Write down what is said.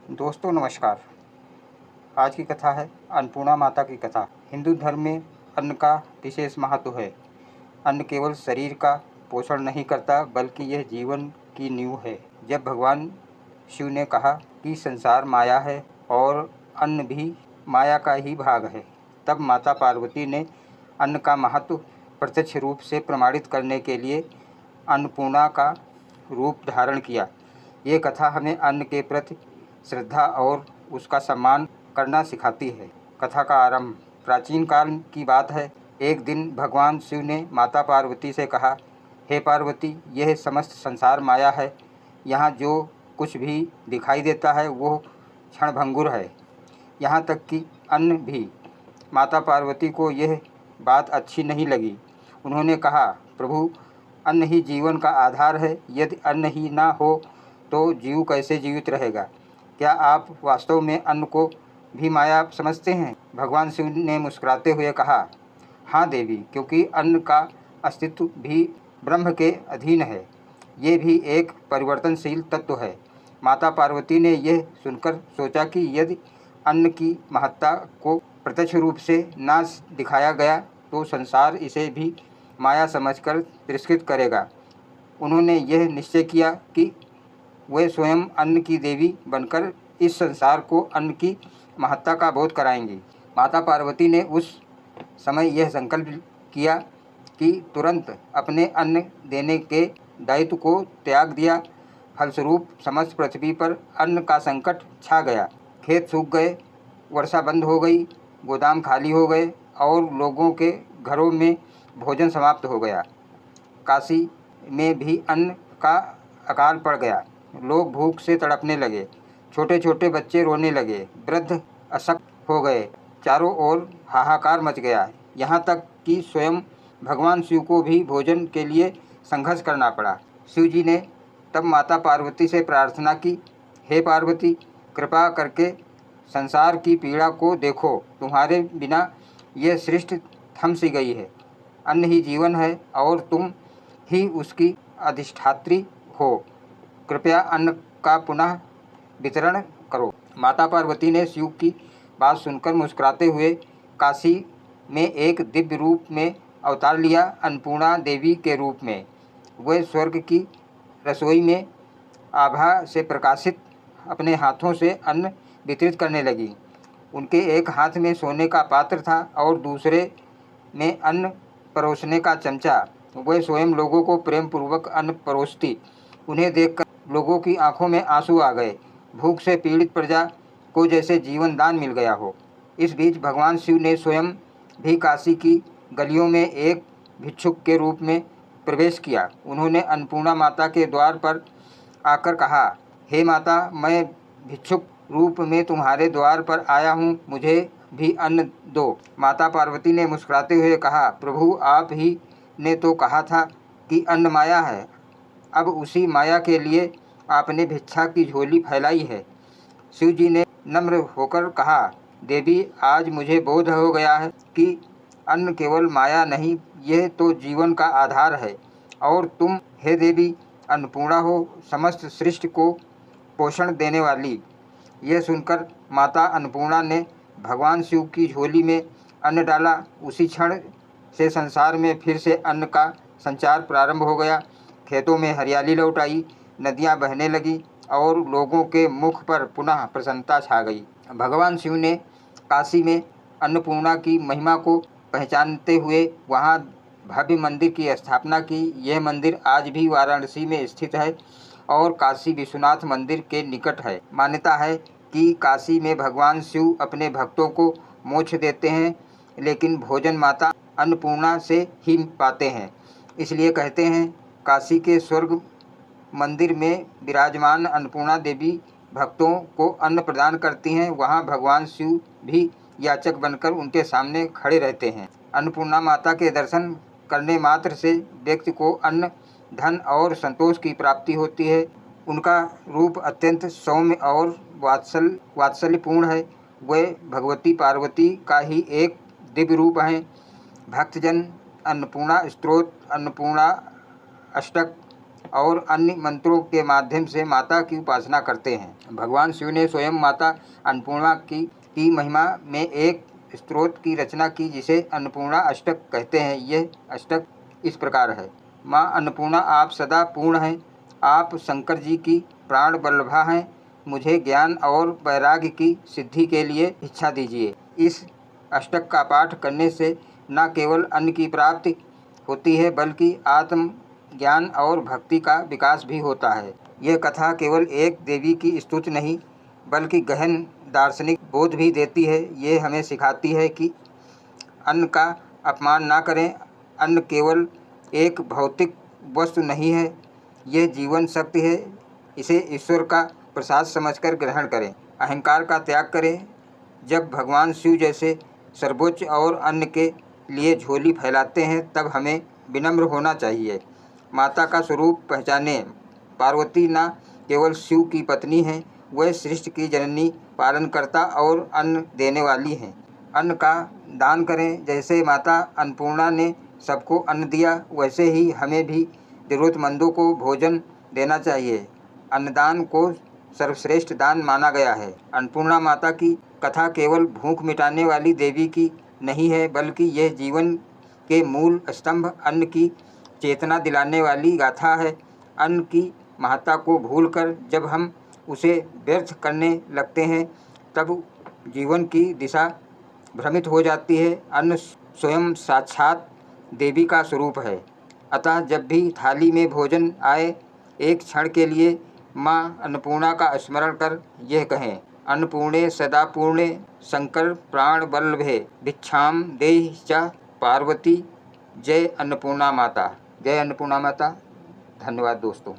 दोस्तों नमस्कार। आज की कथा है अन्नपूर्णा माता की कथा। हिंदू धर्म में अन्न का विशेष महत्व है। अन्न केवल शरीर का पोषण नहीं करता बल्कि यह जीवन की नींव है। जब भगवान शिव ने कहा कि संसार माया है और अन्न भी माया का ही भाग है, तब माता पार्वती ने अन्न का महत्व प्रत्यक्ष रूप से प्रमाणित करने के लिए अन्नपूर्णा का रूप धारण किया। ये कथा हमें अन्न के प्रति श्रद्धा और उसका सम्मान करना सिखाती है। कथा का आरंभ प्राचीन काल की बात है। एक दिन भगवान शिव ने माता पार्वती से कहा, हे पार्वती, यह समस्त संसार माया है। यहाँ जो कुछ भी दिखाई देता है वो क्षणभंगुर है, यहाँ तक कि अन्न भी। माता पार्वती को यह बात अच्छी नहीं लगी। उन्होंने कहा, प्रभु, अन्न ही जीवन का आधार है। यदि अन्न ही ना हो तो जीव कैसे जीवित रहेगा? क्या आप वास्तव में अन्न को भी माया समझते हैं? भगवान शिव ने मुस्कुराते हुए कहा, हाँ देवी, क्योंकि अन्न का अस्तित्व भी ब्रह्म के अधीन है। ये भी एक परिवर्तनशील तत्व है। माता पार्वती ने यह सुनकर सोचा कि यदि अन्न की महत्ता को प्रत्यक्ष रूप से ना दिखाया गया तो संसार इसे भी माया समझकर तिरस्कृत करेगा। उन्होंने यह निश्चय किया कि वे स्वयं अन्न की देवी बनकर इस संसार को अन्न की महत्ता का बोध कराएंगी। माता पार्वती ने उस समय यह संकल्प किया कि तुरंत अपने अन्न देने के दायित्व को त्याग दिया। फलस्वरूप समस्त पृथ्वी पर अन्न का संकट छा गया। खेत सूख गए, वर्षा बंद हो गई, गोदाम खाली हो गए और लोगों के घरों में भोजन समाप्त हो गया। काशी में भी अन्न का अकाल पड़ गया। लोग भूख से तड़पने लगे, छोटे छोटे बच्चे रोने लगे, वृद्ध अशक्त हो गए। चारों ओर हाहाकार मच गया, यहाँ तक कि स्वयं भगवान शिव को भी भोजन के लिए संघर्ष करना पड़ा। शिव जी ने तब माता पार्वती से प्रार्थना की, हे पार्वती, कृपा करके संसार की पीड़ा को देखो। तुम्हारे बिना यह सृष्टि थम सी गई है। अन्न ही जीवन है और तुम ही उसकी अधिष्ठात्री हो। कृपया अन्न का पुनः वितरण करो। माता पार्वती ने शिव की बात सुनकर मुस्कुराते हुए काशी में एक दिव्य रूप में अवतार लिया, अन्नपूर्णा देवी के रूप में। वे स्वर्ग की रसोई में आभा से प्रकाशित अपने हाथों से अन्न वितरित करने लगी। उनके एक हाथ में सोने का पात्र था और दूसरे में अन्न परोसने का चमचा। वे स्वयं लोगों को प्रेम पूर्वक अन्न परोसती। उन्हें देखकर लोगों की आंखों में आंसू आ गए। भूख से पीड़ित प्रजा को जैसे जीवन दान मिल गया हो। इस बीच भगवान शिव ने स्वयं भी काशी की गलियों में एक भिक्षुक के रूप में प्रवेश किया। उन्होंने अन्नपूर्णा माता के द्वार पर आकर कहा, हे माता, मैं भिक्षुक रूप में तुम्हारे द्वार पर आया हूँ, मुझे भी अन्न दो। माता पार्वती ने मुस्कुराते हुए कहा, प्रभु, आप ही ने तो कहा था कि अन्न माया है। अब उसी माया के लिए आपने भिक्षा की झोली फैलाई है। शिव जी ने नम्र होकर कहा, देवी, आज मुझे बोध हो गया है कि अन्न केवल माया नहीं, यह तो जीवन का आधार है और तुम, हे देवी, अन्नपूर्णा हो, समस्त सृष्टि को पोषण देने वाली। यह सुनकर माता अन्नपूर्णा ने भगवान शिव की झोली में अन्न डाला। उसी क्षण से संसार में फिर से अन्न का संचार प्रारंभ हो गया। खेतों में हरियाली लौट आई, नदियाँ बहने लगी और लोगों के मुख पर पुनः प्रसन्नता छा गई। भगवान शिव ने काशी में अन्नपूर्णा की महिमा को पहचानते हुए वहाँ भव्य मंदिर की स्थापना की। यह मंदिर आज भी वाराणसी में स्थित है और काशी विश्वनाथ मंदिर के निकट है। मान्यता है कि काशी में भगवान शिव अपने भक्तों को मोक्ष देते हैं, लेकिन भोजन माता अन्नपूर्णा से ही पाते हैं। इसलिए कहते हैं, काशी के स्वर्ग मंदिर में विराजमान अन्नपूर्णा देवी भक्तों को अन्न प्रदान करती हैं। वहाँ भगवान शिव भी याचक बनकर उनके सामने खड़े रहते हैं। अन्नपूर्णा माता के दर्शन करने मात्र से व्यक्ति को अन्न, धन और संतोष की प्राप्ति होती है। उनका रूप अत्यंत सौम्य और वात्सल्यपूर्ण है। वे भगवती पार्वती का ही एक दिव्य रूप हैं। भक्तजन अन्नपूर्णा स्तोत्र, अन्नपूर्णा अष्टक और अन्य मंत्रों के माध्यम से माता की उपासना करते हैं। भगवान शिव ने स्वयं माता अन्नपूर्णा की महिमा में एक स्तोत्र की रचना की जिसे अन्नपूर्णा अष्टक कहते हैं। यह अष्टक इस प्रकार है। माँ अन्नपूर्णा आप सदा पूर्ण हैं, आप शंकर जी की प्राण वल्लभा हैं। मुझे ज्ञान और वैराग्य की सिद्धि के लिए इच्छा दीजिए। इस अष्टक का पाठ करने से न केवल अन्न की प्राप्ति होती है बल्कि आत्म ज्ञान और भक्ति का विकास भी होता है। यह कथा केवल एक देवी की स्तुति नहीं बल्कि गहन दार्शनिक बोध भी देती है। ये हमें सिखाती है कि अन्न का अपमान ना करें। अन्न केवल एक भौतिक वस्तु नहीं है, यह जीवन शक्ति है। इसे ईश्वर का प्रसाद समझकर ग्रहण करें, अहंकार का त्याग करें। जब भगवान शिव जैसे सर्वोच्च और अन्न के लिए झोली फैलाते हैं तब हमें विनम्र होना चाहिए। माता का स्वरूप पहचानें। पार्वती न केवल शिव की पत्नी हैं, वह सृष्टि की जननी, पालनकर्ता और अन्न देने वाली हैं। अन्न का दान करें। जैसे माता अन्नपूर्णा ने सबको अन्न दिया, वैसे ही हमें भी ज़रूरतमंदों को भोजन देना चाहिए। अन्नदान को सर्वश्रेष्ठ दान माना गया है। अन्नपूर्णा माता की कथा केवल भूख मिटाने वाली देवी की नहीं है बल्कि यह जीवन के मूल स्तंभ, अन्न की चेतना दिलाने वाली गाथा है। अन्न की महत्ता को भूलकर जब हम उसे व्यर्थ करने लगते हैं तब जीवन की दिशा भ्रमित हो जाती है। अन्न स्वयं साक्षात देवी का स्वरूप है। अतः जब भी थाली में भोजन आए, एक क्षण के लिए माँ अन्नपूर्णा का स्मरण कर यह कहें, अन्नपूर्णे सदा पूर्णे शंकर प्राण वल्लभे भिक्षाम देहि च पार्वती। जय अन्नपूर्णा माता। जय अन्नपूर्णा माता। धन्यवाद दोस्तों।